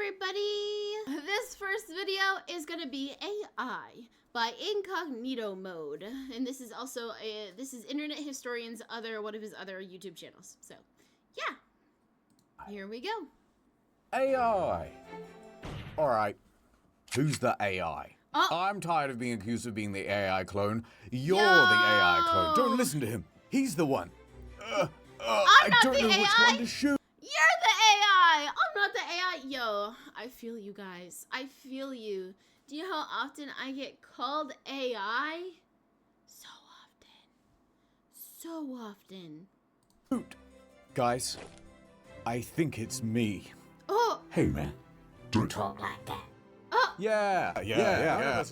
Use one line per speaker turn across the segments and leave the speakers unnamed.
everybody! This first video is gonna be AI by Incognito Mode, and this is also this is Internet Historian's one of his other YouTube channels. So, yeah, here we go.
AI. All right, who's the AI?
Oh.
I'm tired of being accused of being the AI clone. You're the AI clone. Don't listen to him. He's the one. I don't know which one to shoot.
You're the AI! I'm not the AI! Yo, I feel you guys. I feel you. Do you know how often I get called AI? So often. So often.
Shoot. Guys, I think it's me.
Oh!
Hey, man.
Don't talk like that.
Oh!
Yeah.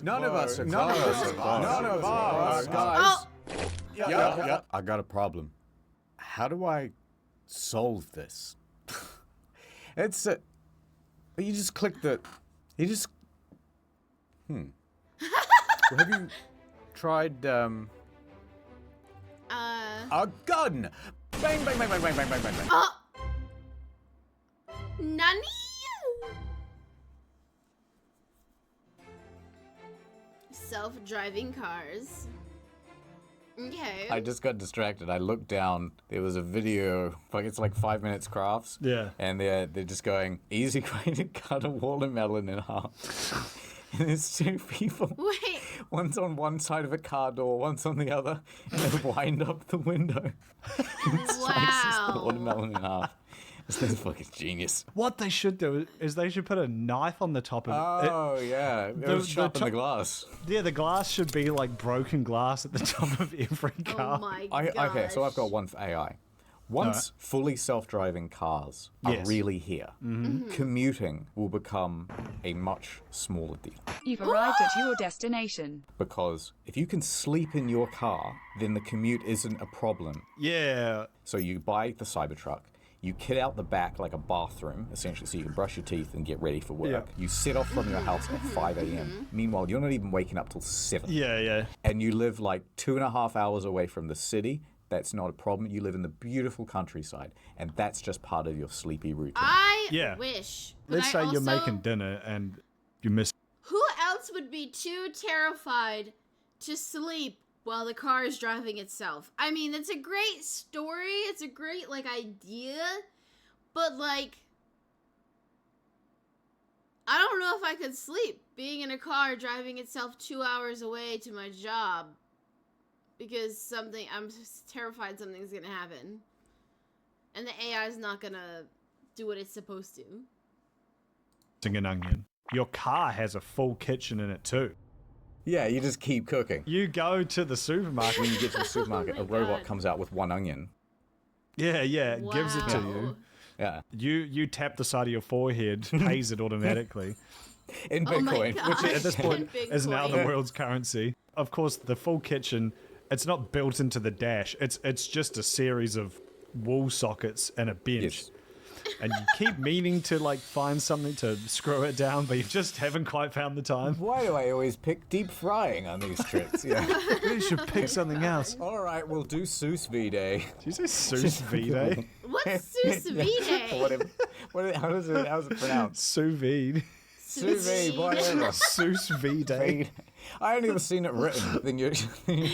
None of us, guys.
Oh!
Yeah. I got a problem. How do I solve this? It's you just click the. Have you tried a gun? Bang, bang, bang, bang, bang, bang, bang, bang, bang.
Oh! Nani? Self-driving cars. Okay.
I just got distracted. I looked down. There was a video, it's like 5 minutes crafts.
Yeah.
And they're just going, easy way to cut a watermelon in half. And there's two people.
Wait.
One's on one side of a car door, one's on the other, and they wind up the window. And slices the watermelon in half. This is fucking genius.
What they should do is they should put a knife on the top of it.
Oh, yeah. It was sharpen the glass.
Yeah, the glass should be like broken glass at the top of every car.
Oh my gosh.
Okay, so I've got one for AI. Once fully self-driving cars are really here, commuting will become a much smaller deal.
You've arrived at your destination.
Because if you can sleep in your car, then the commute isn't a problem.
Yeah.
So you buy the Cybertruck, you kit out the back like a bathroom, essentially, so you can brush your teeth and get ready for work.
Yeah.
You set off from your house at 5 a.m. Meanwhile, you're not even waking up till 7.
Yeah.
And you live like 2.5 hours away from the city. That's not a problem. You live in the beautiful countryside, and that's just part of your sleepy routine.
I wish.
Let's say you're making dinner and you miss.
Who else would be too terrified to sleep while the car is driving itself? I mean, it's a great story. It's a great, idea. But, I don't know if I could sleep being in a car driving itself 2 hours away to my job. Because I'm just terrified something's gonna happen. And the AI is not gonna do what it's supposed to.
An onion. Your car has a full kitchen in it too.
Yeah, you just keep cooking.
You go to the supermarket.
When you get to the supermarket, a robot comes out with 1 onion.
Yeah,
Wow.
gives it to you.
Yeah.
You tap the side of your forehead, pays it automatically.
In
Oh my
Bitcoin,
gosh.
Which at this point
In
is now the
Bitcoin.
world's currency. Of course, the full kitchen, it's not built into the dash. It's just a series of wall sockets and a bench.
Yes.
And you keep meaning to find something to screw it down, but you just haven't quite found the time.
Why do I always pick deep frying on these tricks? Yeah.
You should pick something else.
All right, we'll do sous vide.
Did you say sous vide?
What's sous vide?
How's it pronounced?
Sous vide.
Sous vide, whatever.
Sous vide.
I only ever seen it written. Then you're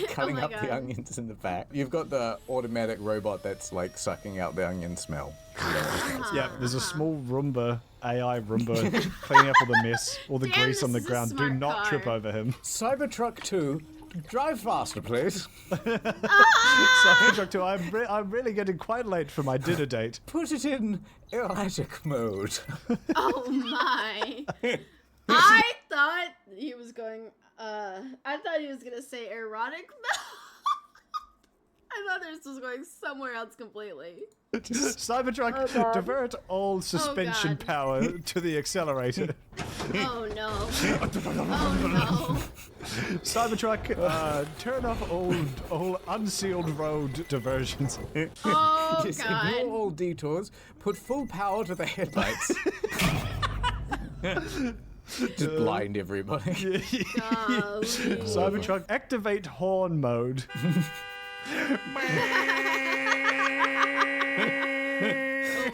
cutting
my
up the
God.
onions in the back. You've got the automatic robot that's sucking out the onion smell.
Yeah, there's a small Roomba, AI Roomba, cleaning up all the mess, all the
Damn,
grease on the
this is a
ground. Do
smart
not
car.
trip over him.
Cybertruck 2, drive faster, please.
Cybertruck 2, I'm really getting quite late for my dinner date.
Put it in erratic mode.
Oh my. I thought he was going, gonna say erotic. I thought this was going somewhere else completely.
Cybertruck, divert all suspension
God.
power to the accelerator.
Oh no. Oh no.
Cybertruck, turn off all unsealed road diversions.
Oh
Just
god.
ignore all detours, put full power to the headlights. Just blind everybody.
Golly.
Cybertruck, activate horn mode.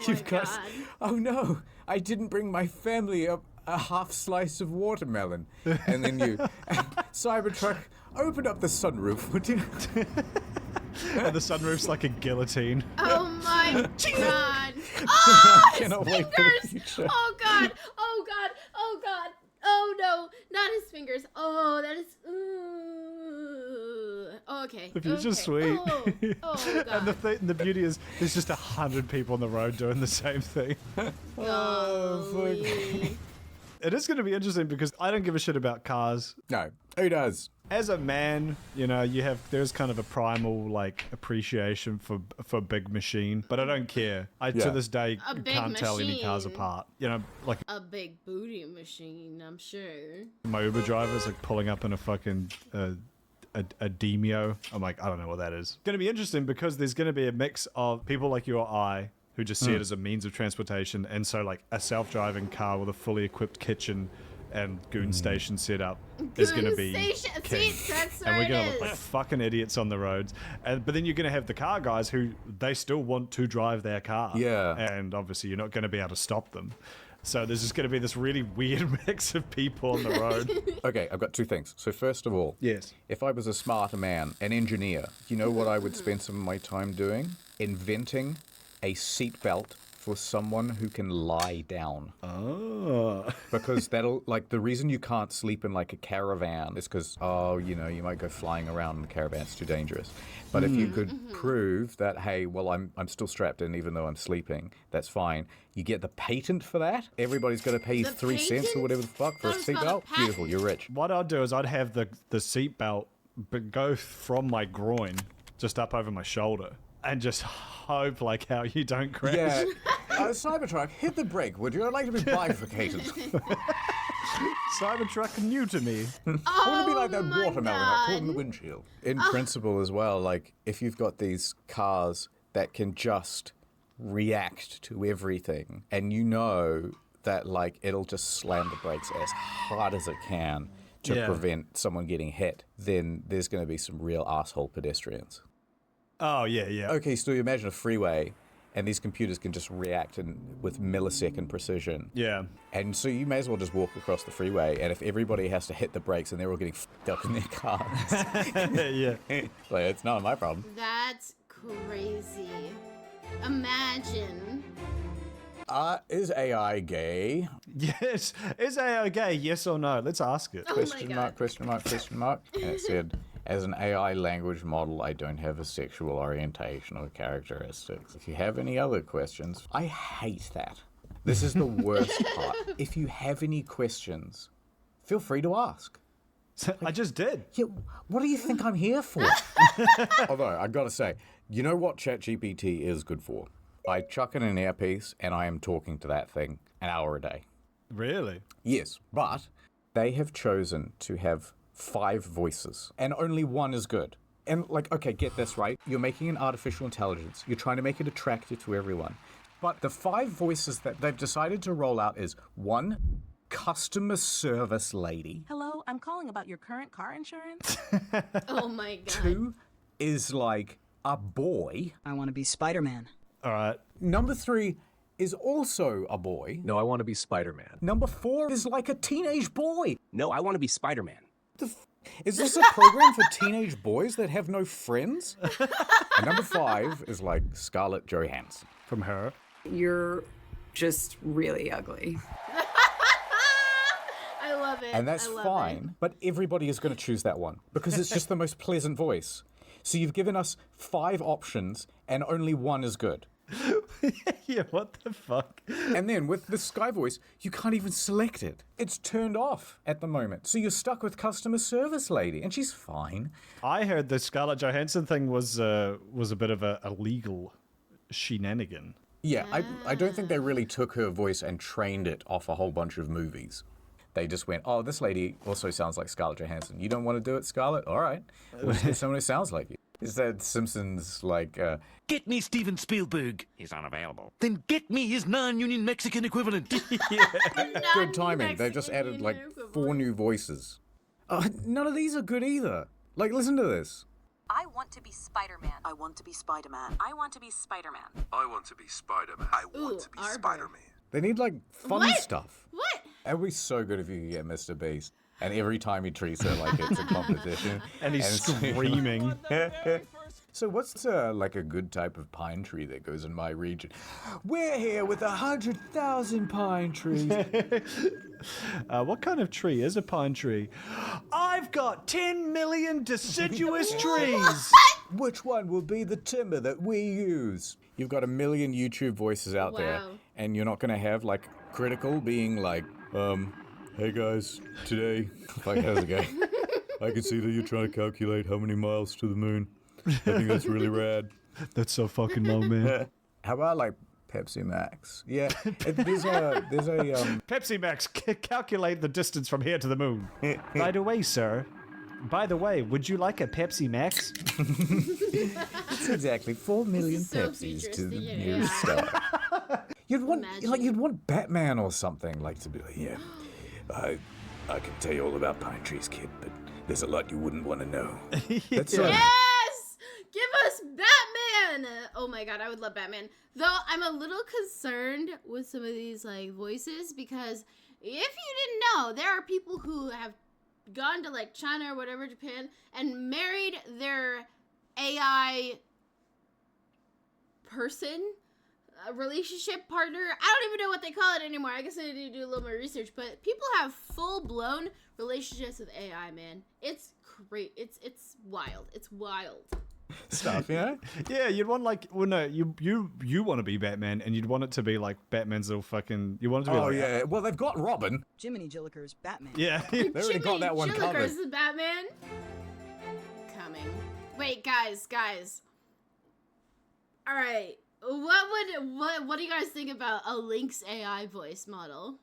You've got.
God.
Oh no! I didn't bring my family a half slice of watermelon. And then you, Cybertruck, open up the sunroof, would you?
And the sunroof's like a guillotine.
Oh my God. Oh, his
Cannot wait for the
fingers.
future.
Oh God. Oh God. Oh God. Oh no, not his fingers. Oh, that is. Oh, okay.
The future's
okay.
sweet.
Oh God.
And the beauty is, there's just 100 people on the road doing the same thing.
Golly.
It is going to be interesting because I don't give a shit about cars.
No, who does?
As a man, you know, there's kind of a primal like appreciation for big machine, but I don't care. To this day
A big
can't tell any cars
machine.
apart. You know, like
A big booty machine, I'm sure.
my Uber drivers like pulling up in a fucking a Demio. I'm like, I don't know what that is. It's going to be interesting because there's going to be a mix of people like you or I who just see it as a means of transportation, and so like a self-driving car with a fully equipped kitchen and goon station set up is going to be king.
See, that's
And
where
we're going to
it
look like
is.
fucking idiots on the roads. But then you're going to have the car guys who they still want to drive their car.
Yeah.
And obviously you're not going to be able to stop them. So there's just going to be this really weird mix of people on the road.
Okay, I've got two things. So first of all,
Yes.
if I was a smarter man, an engineer, you know what I would spend some of my time doing? Inventing a seatbelt for someone who can lie down.
Oh.
Because that'll, like, the reason you can't sleep in, like, a caravan is because, you know, you might go flying around in a caravan, it's too dangerous. But if you could prove that, hey, well, I'm still strapped in even though I'm sleeping, that's fine. You get the patent for that. Everybody's got to pay you
The
3 cents or
patent?
whatever the fuck for a
That was called a
seatbelt.
patent.
Beautiful, you're rich.
What I'd do is I'd have the seat belt but go from my groin just up over my shoulder and just hope like how you don't crash.
Yeah. Cybertruck, hit the brake, would you? I'd like to be bifurcated.
Cybertruck new to me.
I want to be like that
my
watermelon I caught in the
God.
windshield. In principle as well, like, if you've got these cars that can just react to everything, and you know that, like, it'll just slam the brakes as hard as it can to
Yeah.
prevent someone getting hit, then there's going to be some real asshole pedestrians.
Oh, yeah, yeah.
Okay, so you imagine a freeway, and these computers can just react with millisecond precision.
Yeah.
And so you may as well just walk across the freeway, and if everybody has to hit the brakes and they're all getting f***ed up in their cars,
Yeah.
like, it's not my problem.
That's crazy. Imagine.
Is AI gay?
Yes. Is AI gay? Yes or no? Let's ask it.
Oh
Question
my
mark,
God.
question mark, question mark. And it said, as an AI language model, I don't have a sexual orientation or characteristics. If you have any other questions, I hate that. This is the worst part. If you have any questions, feel free to ask.
I just did.
Yeah, what do you think I'm here for? Although, I gotta say, you know what ChatGPT is good for? I chuck in an earpiece and I am talking to that thing an hour a day.
Really?
Yes, but they have chosen to have 5 voices, and only one is good. And, like, okay, get this right. You're making an artificial intelligence. You're trying to make it attractive to everyone. But the 5 voices that they've decided to roll out is 1, customer service lady.
Hello, I'm calling about your current car insurance.
Oh my God.
2 is, like, a boy.
I want to be Spider-Man.
All right.
Number 3 is also a boy.
No, I want to be Spider-Man.
Number 4 is like a teenage boy.
No, I want to be Spider-Man.
Is this a program for teenage boys that have no friends? And number 5 is like Scarlett Johansson.
From her.
You're just really ugly.
I love it.
And that's
I love
fine, but everybody is going to choose that one because it's just the most pleasant voice. So you've given us 5 options and only one is good.
Yeah, what the fuck?
And then with the Sky voice, you can't even select it. It's turned off at the moment. So you're stuck with customer service lady, and she's fine.
I heard the Scarlett Johansson thing was a bit of a legal shenanigan.
Yeah, I don't think they really took her voice and trained it off a whole bunch of movies. They just went, oh, this lady also sounds like Scarlett Johansson. You don't want to do it, Scarlett? All right. We'll just get someone who sounds like you. Is that Simpsons, like,
Get me Steven Spielberg. He's unavailable. Then get me his non-union Mexican equivalent.
good timing. They've just added, like, 4 new voices. None of these are good either. Like, listen to this.
I want to be Spider-Man.
I want to be Spider-Man.
I want to be Spider-Man.
I want to be Spider-Man. I want to be
Arbor.
Spider-Man.
They need like fun
What?
stuff.
What?
It would be so good if you could get Mr. Beast. And every time he treats her like it's a competition.
And he's screaming.
So what's like a good type of pine tree that goes in my region? We're here with 100,000 pine trees.
What kind of tree is a pine tree? I've got 10 million deciduous trees.
Which one will be the timber that we use? You've got a million YouTube voices out there,
Wow.
and you're not going to have like Critical being like, hey guys, today, like, how's it going? I can see that you're trying to calculate how many miles to the moon. I think that's really rad.
That's so fucking low, man.
How about like Pepsi Max? Yeah, there's a
Pepsi Max, calculate the distance from here to the moon. By the way, sir. By the way, would you like a Pepsi Max?
It's exactly 4 million
so
Pepsis to the
futuristic,
nearest star. You'd want
Imagine.
you'd want Batman or something like to be like, yeah. I can tell you all about pine trees, kid, but there's a lot you wouldn't want to know. That's
Yes! Give us Batman! Oh my god, I would love Batman. Though I'm a little concerned with some of these like voices because if you didn't know, there are people who have gone to like China or whatever, Japan, and married their AI person, a relationship partner. I don't even know what they call it anymore. I guess I need to do a little more research, but people have full-blown relationships with AI, man. It's great. It's wild. It's wild.
stuff, you know?
Yeah, you'd want like, well, no, you want to be Batman, and you'd want it to be like Batman's little fucking. You want it to be
Oh
like,
yeah, well they've got Robin.
Jiminy Jilliker's Batman.
yeah.
They already got that one covered.
Jilliker's the Batman. Coming. Wait, guys. All right. What do you guys think about a Lynx AI voice model?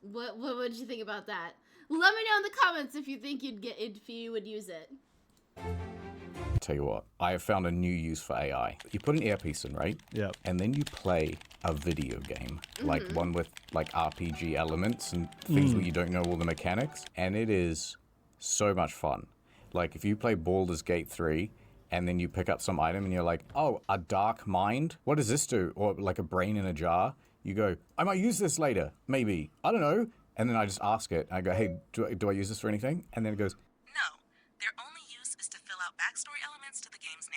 What would you think about that? Let me know in the comments if you think if you would use it.
Tell you what, I have found a new use for AI. You put an earpiece in, right?
Yeah.
And then you play a video game, like one with like RPG elements and things where you don't know all the mechanics, and it is so much fun. Like if you play Baldur's Gate 3 and then you pick up some item and you're like, oh, a dark mind? What does this do? Or like a brain in a jar? You go, I might use this later, maybe. I don't know. And then I just ask it. I go, hey, do I use this for anything? And then it goes,
No, their only use is to fill out backstory elements to the game's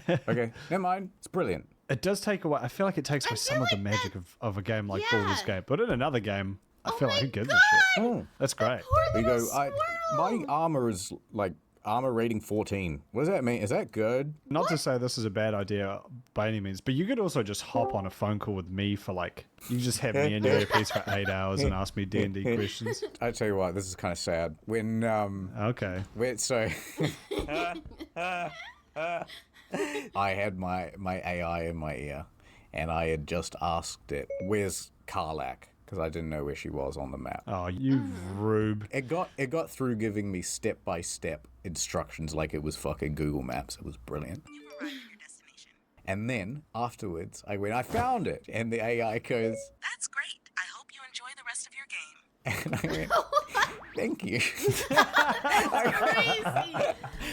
narrative.
oh, okay, never mind. It's brilliant.
It does take away. I feel like it takes away some of the magic of a game like Baldur's Gate. But in another game, I feel like who gives a shit?
Oh.
That's great.
There you go. My armor is like armor rating 14. What does that mean? Is that good?
Not to say this is a bad idea by any means, but you could also just hop on a phone call with me for like, you just have me in your earpiece for 8 hours and ask me D&D questions.
I tell you what, this is kind of sad. When
Okay.
so I had my AI in my ear, and I had just asked it, "Where's Karlak?" Because I didn't know where she was on the map.
Oh, you rube.
It got through giving me step-by-step instructions like it was fucking Google Maps. It was brilliant.
You've arrived at your destination.
And then afterwards, I found it, and the AI goes,
That's great. I hope you enjoy the rest of your game.
and I went, "Thank you."
Crazy.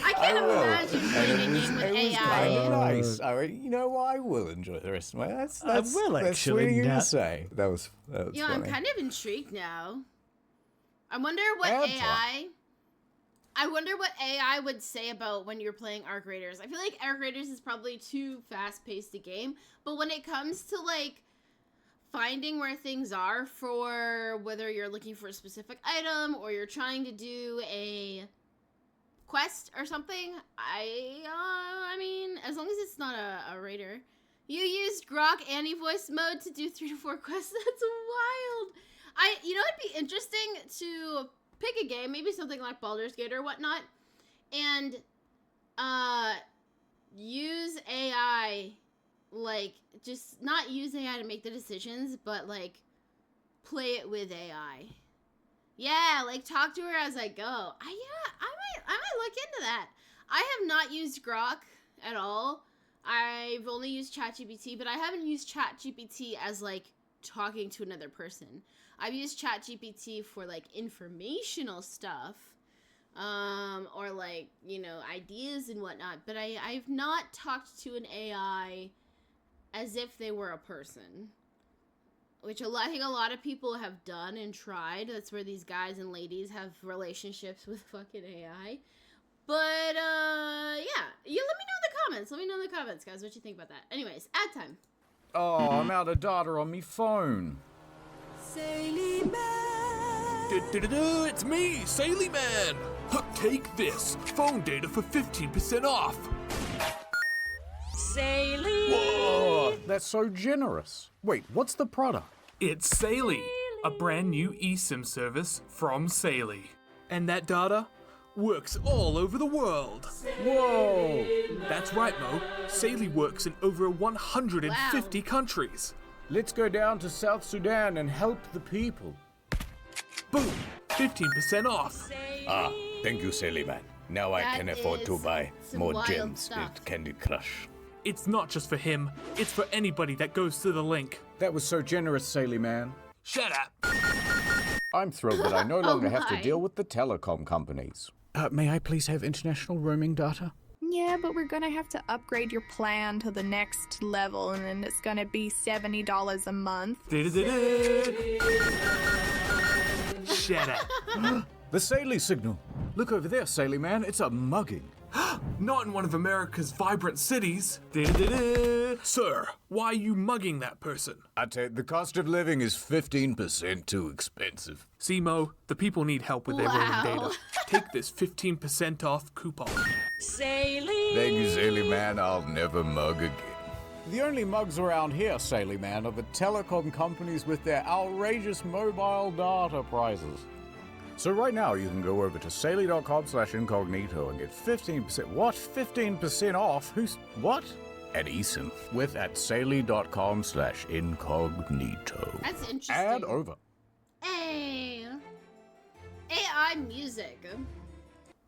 I can't imagine playing a game with
It was
AI.
kind of nice. I went, you know what? I will enjoy the rest of my. That's
will
that's
actually
sweet of you to
not.
say. That was
Yeah, I'm
funny.
kind of intrigued now. I wonder what
Bad
I wonder what AI would say about when you're playing Arc Raiders. I feel like Arc Raiders is probably too fast-paced a game, but when it comes to like finding where things are for whether you're looking for a specific item or you're trying to do a quest or something, I mean, as long as it's not a raider. You used Grock AI voice mode to do 3 to 4 quests. That's wild. You know, it'd be interesting to pick a game, maybe something like Baldur's Gate or whatnot, and use AI, like, just not use AI to make the decisions, but like play it with AI. Yeah, like talk to her as I go. I might look into that. I have not used Grock at all. I've only used ChatGPT, but I haven't used ChatGPT as like talking to another person. I've used ChatGPT for like informational stuff, or like, you know, ideas and whatnot. But I've not talked to an AI as if they were a person, which I think a lot of people have done and tried. That's where these guys and ladies have relationships with fucking AI. But, yeah. Let me know in the comments. Let me know in the comments, guys, what you think about that. Anyways, ad time.
Oh, I'm out of data on me phone.
Saily Man!
It's me, Saily Man! Take this, phone data for 15% off!
Saily!
Whoa, that's so generous. Wait, what's the product?
It's Saily, a brand new eSim service from Saily. And that data works all over the world.
Whoa!
That's right, Mo. Saily works in over 150 countries.
Let's go down to South Sudan and help the people.
Boom! 15% off.
Ah, thank you, Saily Man. Now I
That
can afford to
is
buy
some
more
wild
gems
stuff.
with Candy Crush.
It's not just for him, it's for anybody that goes to the link.
That was so generous, Saily Man.
Shut up!
I'm thrilled that I no longer have to
my.
deal with the telecom companies. May I please have international roaming data?
Yeah, but we're gonna have to upgrade your plan to the next level, and then it's gonna be $70 a month.
Shut up.
The Saily signal. Look over there, Saily Man. It's a mugging.
Not in one of America's vibrant cities. Sir, why are you mugging that person?
I tell you, the cost of living is 15% too expensive.
See, Mo, the people need help with their roaming data. Take this 15% off coupon.
Saily!
Thank you, Saily Man. I'll never mug again. The only mugs around here, Saily Man, are the telecom companies with their outrageous mobile data prices. So right now, you can go over to saily.com/incognito and get 15%. What? 15% off? What? At eSim. At saily.com/incognito.
That's interesting.
Add over.
Hey. AI music.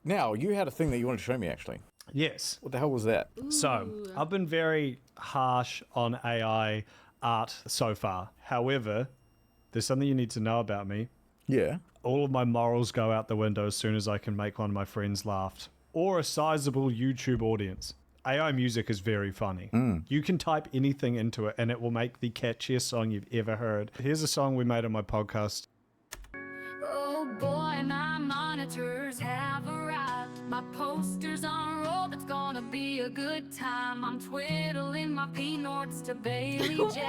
Now, you had a thing that you wanted to show me, actually.
Yes.
What the hell was that?
So, I've been very harsh on AI art so far. However, there's something you need to know about me.
Yeah.
All of my morals go out the window as soon as I can make one of my friends laugh. Or a sizable YouTube audience. AI music is very funny. You can type anything into it and it will make the catchiest song you've ever heard. Here's a song we made on my podcast.
Oh boy, my monitors have arrived. My poster's on roll, it's gonna be a good time. I'm twiddling my peanuts to Bailey J.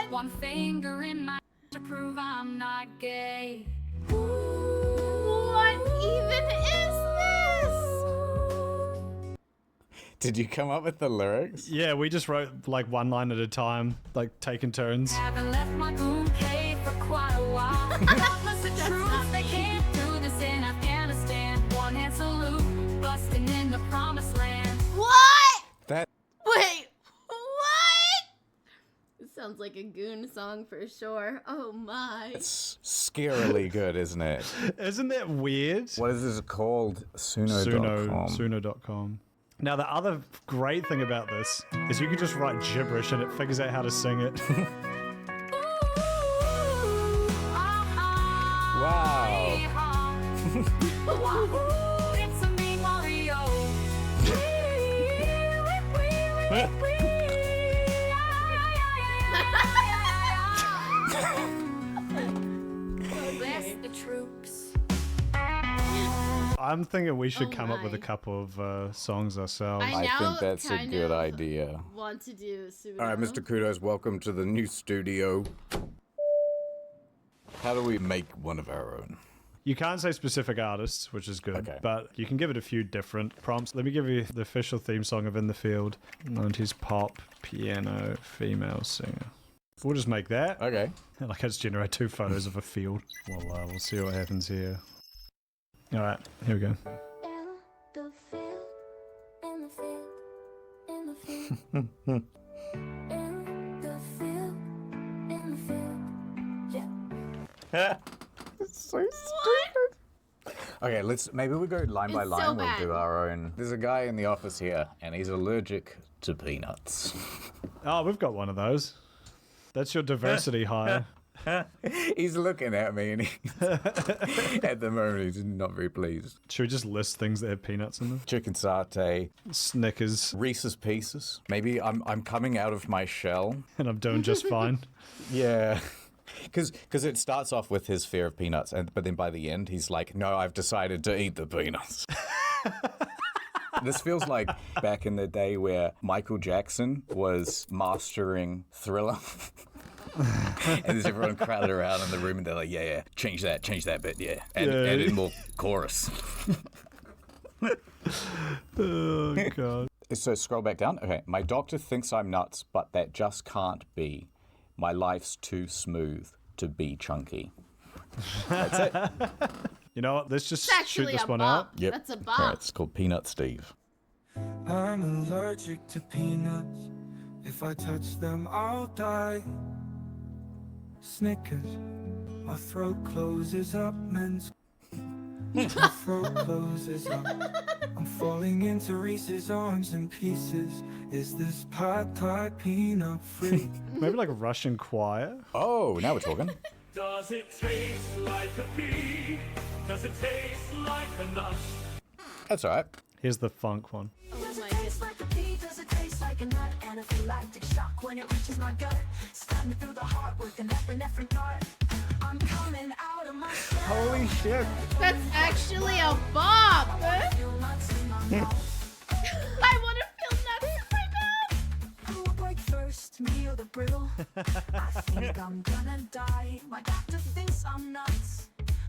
One finger in my to prove I'm not gay.
What even is this?
Did you come up with the lyrics?
Yeah, we just wrote like one line at a time, like taking turns.
Haven't left my boom cave for quite a while. Godless the truth, they can't do this in Afghanistan. One hand salute, busting in the promised land.
What?
That.
Wait, what? It sounds like a goon song for sure. Oh my.
It's scarily good, isn't it?
Isn't that weird?
What is this called? Suno.com.
Suno.com. Now, the other great thing about this is you can just write gibberish and it figures out how to sing it.
Wow.
It's a me, Mario. Bless the troops.
I'm thinking we should come up with a couple of songs ourselves.
I
I
now
think that's a
kind
good
of
idea.
want to do Suno.
All right, Mr. Kudos, welcome to the new studio. How do we make one of our own?
You can't say specific artists, which is good,
Okay.
but you can give it a few different prompts. Let me give you the official theme song of In the Field. 90s pop, piano, female singer. We'll just make that.
Okay.
Like, I just generate 2 photos of a field. Well, we'll see what happens here. All right, here we go.
The field, in the field, in the field, in the field, in the field, yeah.
It's so stupid. Okay, maybe we go line by
It's
line.
so
We'll do
bad.
our own. There's a guy in the office here, and he's allergic to peanuts.
Oh, we've got one of those. That's your diversity hire.
He's looking at me, and at the moment he's not very pleased.
Should we just list things that have peanuts in them?
Chicken satay,
Snickers,
Reese's Pieces. Maybe I'm coming out of my shell,
and I'm doing just fine.
Yeah. Because it starts off with his fear of peanuts, but then by the end he's like, no, I've decided to eat the peanuts. This feels like back in the day where Michael Jackson was mastering Thriller. And there's everyone crowded around in the room and they're like, yeah, change that bit, yeah. And add in more chorus.
Oh, God.
So scroll back down. Okay, my doctor thinks I'm nuts, but that just can't be. My life's too smooth to be chunky. That's it.
You know what? Let's just
It's
shoot
actually
this
a
one
bop.
out.
Yep.
That's a bop.
All right, it's called Peanut Steve.
I'm allergic to peanuts. If I touch them, I'll die. Snickers, my throat closes up, men's. My throat closes up. I'm falling into Reese's arms in pieces. Is this pie peanut free?
Maybe like a Russian choir.
Oh, now we're talking.
Does it taste like a pea? Does it taste like a nut?
That's all right.
Here's the funk one.
Does it taste like a pea? Does it taste like a nut? Anaphylactic shock when it reaches my gut. Stabbing through the heart with an epinephrine dart. I'm coming out of my shell.
Holy shit.
That's actually a bop. I want to feel nuts in my mouth.
Who will break first, me or the brittle? I think I'm gonna die. My doctor thinks I'm nuts.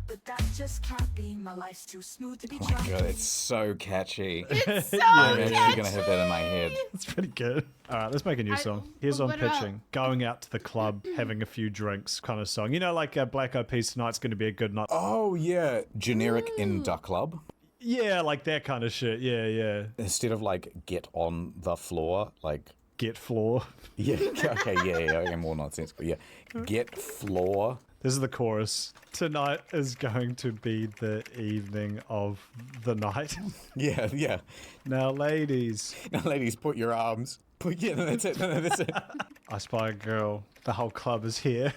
But that just can't be. My life's too smooth to be
Oh my god, it's so catchy.
It's so
I'm
catchy.
actually going to have that in my head.
It's pretty good. All right, let's make a new song. Here's on
what about-
pitching. Going out to the club, having a few drinks kind of song. You know, like Black Eyed Peas Tonight's going to be a good night.
Oh, yeah. Generic in the club.
Yeah, like that kind of shit. Yeah.
Instead of like get on the floor, like...
Get floor.
Yeah, okay, yeah, more nonsensical. Yeah, get floor.
This is the chorus. Tonight is going to be the evening of the night.
Yeah.
Now, ladies.
Put your arms. Yeah, that's it. No, that's it.
I spy a girl. The whole club is here.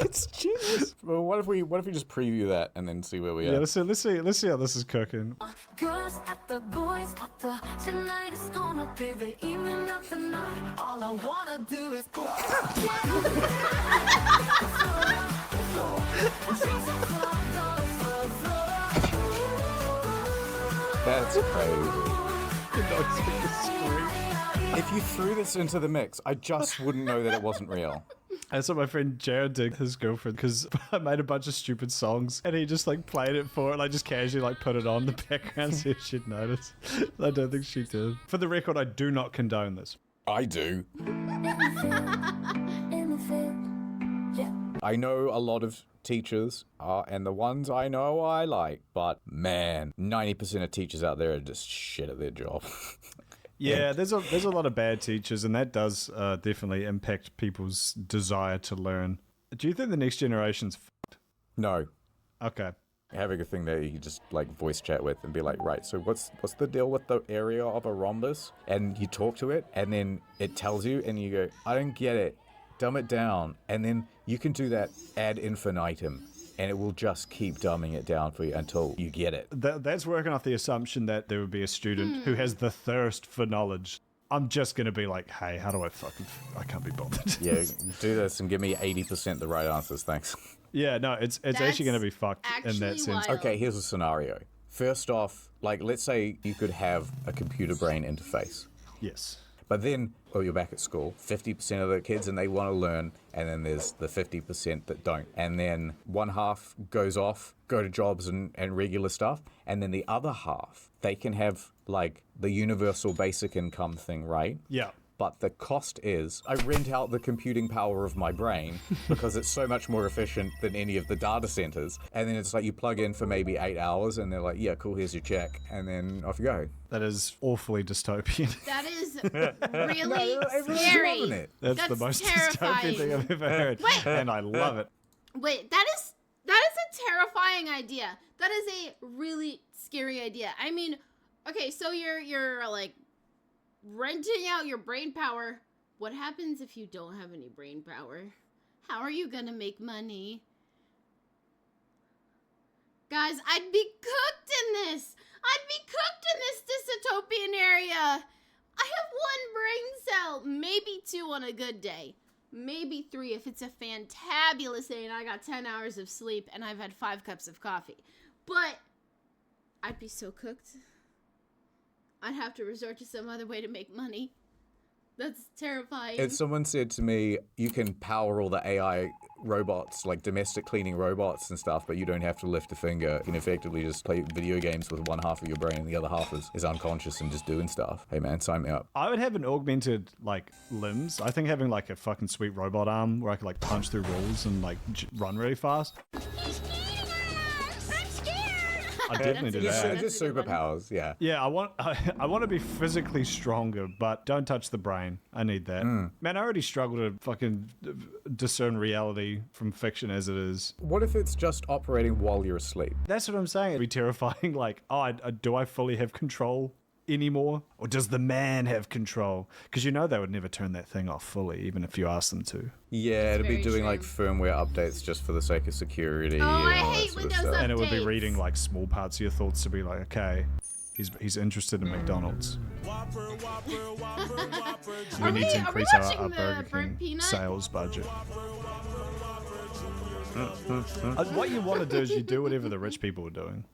It's genius. Well, what if we just preview that and then see where we are?
Yeah, let's see how this is cooking.
Girls at the boys at the tonight is gonna be the evening of the night. All I wanna do is go.
That's crazy. If you threw this into the mix, I just wouldn't know that it wasn't real.
That's what my friend Jared did, his girlfriend, because I made a bunch of stupid songs and he just like played it for her, like just casually like put it on the background, see if she'd notice. I don't think she did. For the record, I do not condone this.
I do. I know a lot of teachers, and the ones I know I like, but man, 90% of teachers out there are just shit at their job.
Yeah, there's a lot of bad teachers, and that does definitely impact people's desire to learn. Do you think the next generation's fucked?
No.
Okay.
Having a thing that you can just like voice chat with and be like, right, so what's the deal with the area of a rhombus? And you talk to it, and then it tells you, and you go, I don't get it. Dumb it down. And then you can do that ad infinitum. And it will just keep dumbing it down for you until you get it.
That's working off the assumption that there would be a student who has the thirst for knowledge. I'm just going to be like, hey, how do I can't be bothered.
Yeah, do this and give me 80% the right answers, thanks.
Yeah, no, it's actually going to be fucked in that sense.
wild.
Okay, here's a scenario. First off, like, let's say you could have a computer-brain interface.
Yes.
But then, you're back at school, 50% of the kids and they want to learn, and then there's the 50% that don't. And then one half goes off, go to jobs and regular stuff, and then the other half, they can have, like, the universal basic income thing, right?
Yeah.
But the cost is, I rent out the computing power of my brain because it's so much more efficient than any of the data centers. And then it's like you plug in for maybe 8 hours and they're like, yeah, cool, here's your check. And then off you go.
That is awfully dystopian.
That is really scary.
That's the most
terrifying.
dystopian thing I've ever heard.
Wait.
And I love it.
Wait, that is a terrifying idea. That is a really scary idea. I mean, okay, so you're like renting out your brain power What happens if you don't have any brain power? How are you gonna make money? Guys, I'd be cooked in this! I'd be cooked in this dystopian area! I have 1 brain cell, maybe 2 on a good day. Maybe 3 if it's a fantabulous day and I got 10 hours of sleep and I've had 5 cups of coffee. But I'd be so cooked. I'd have to resort to some other way to make money. That's terrifying.
If someone said to me, you can power all the AI robots, like domestic cleaning robots and stuff, but you don't have to lift a finger. You can effectively just play video games with one half of your brain and the other half is unconscious and just doing stuff. Hey man, sign me up.
I would have an augmented, like, limbs. I think having, like, a fucking sweet robot arm where I could, like, punch through walls and, like, run really fast. I definitely do that.
Just superpowers, yeah.
Yeah, I want to be physically stronger, but don't touch the brain. I need that. Man, I already struggle to fucking discern reality from fiction as it is.
What if it's just operating while you're asleep?
That's what I'm saying. It'd be terrifying. Like, do I fully have control anymore? Or does the man have control? Because you know they would never turn that thing off fully, even if you ask them to.
Yeah, it'd be doing like firmware updates just for the sake of security.
Oh, I hate Windows updates.
And it would be reading like small parts of your thoughts to be like, okay, he's interested in McDonald's. We need to increase our Burger King sales budget. What you want to do is you do whatever the rich people are doing.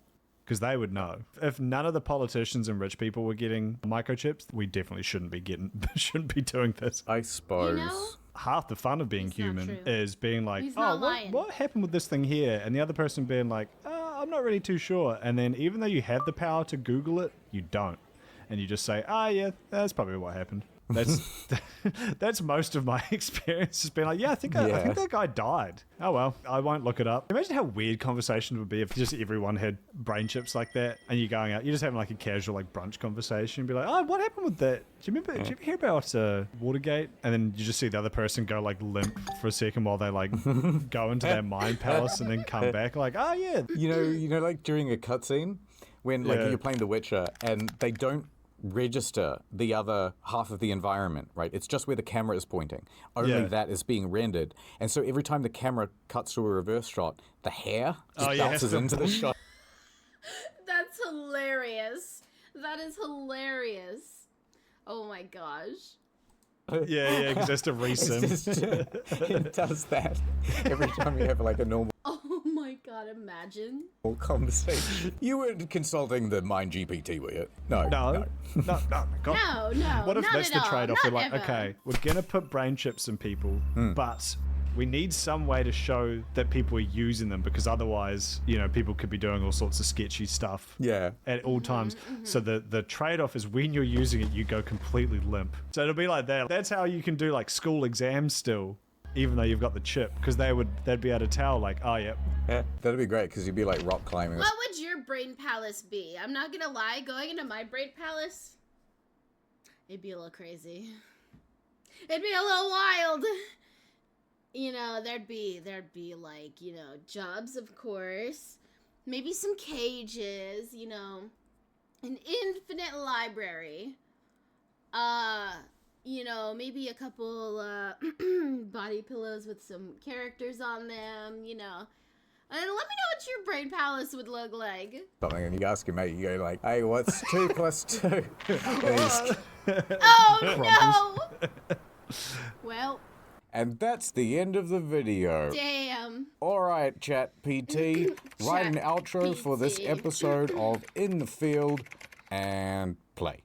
Because they would know. If none of the politicians and rich people were getting microchips, we definitely shouldn't be doing this.
I suppose.
You know?
Half the fun of being human is being like, what happened with this thing here? And the other person being like, I'm not really too sure. And then even though you have the power to Google it, you don't. And you just say, yeah, that's probably what happened. That's most of my experience. Has been like, I think that guy died. Oh well, I won't look it up. Imagine how weird conversations would be if just everyone had brain chips like that, and you're going out, you're just having like a casual like brunch conversation, and be like, what happened with that? Do you ever hear about Watergate? And then you just see the other person go like limp for a second while they like go into their mind palace and then come back like, yeah.
You know, like during a cutscene when like you're playing The Witcher and they don't register the other half of the environment, right? It's just where the camera is pointing. Only that is being rendered. And so every time the camera cuts to a reverse shot, the hair just bounces into the shot.
That's hilarious. That is hilarious. Oh my gosh.
Yeah, because that's to eSim.
It does that every time you have like a normal
Oh my god, imagine.
conversation. You weren't consulting the Mind GPT, were you? No.
No,
What if
not
that's
at
the
all,
trade-off?
not
We're like,
ever.
okay, we're gonna put brain chips in people, but we need some way to show that people are using them, because otherwise, people could be doing all sorts of sketchy stuff. At all times. So the trade-off is when you're using it, you go completely limp. So it'll be like that. That's how you can do like school exams still, even though you've got the chip, because they'd be able to tell like, yeah,
that'd be great because you'd be like rock climbing.
What would your brain palace be? I'm not gonna lie, going into my brain palace, it'd be a little crazy. It'd be a little wild. There'd be like, jobs, of course, maybe some cages, an infinite library, maybe a couple body pillows with some characters on them, and let me know what your brain palace would look like.
Something, and you ask your mate, you go like, hey, what's 2 plus 2?
Oh no! Well.
And that's the end of the video.
Damn.
All right, ChatGPT, write an outro for this episode of In the Field and play.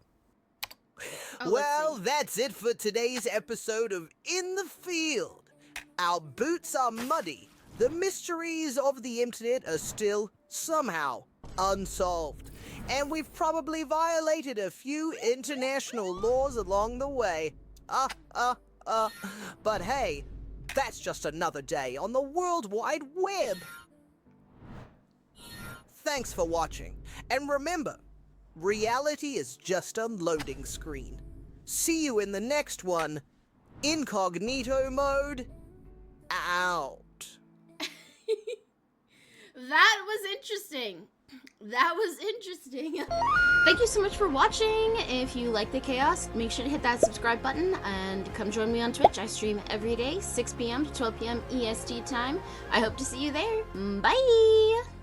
Well, that's it for today's episode of In the Field. Our boots are muddy. The mysteries of the internet are still, somehow, unsolved. And we've probably violated a few international laws along the way. But hey, that's just another day on the World Wide Web. Thanks for watching, and remember, reality is just a loading screen. See you in the next one. Incognito mode, out.
That was interesting. That was interesting.
Thank you so much for watching. If you like the chaos, make sure to hit that subscribe button and come join me on Twitch. I stream every day, 6 p.m. to 12 p.m. EST time. I hope to see you there. Bye!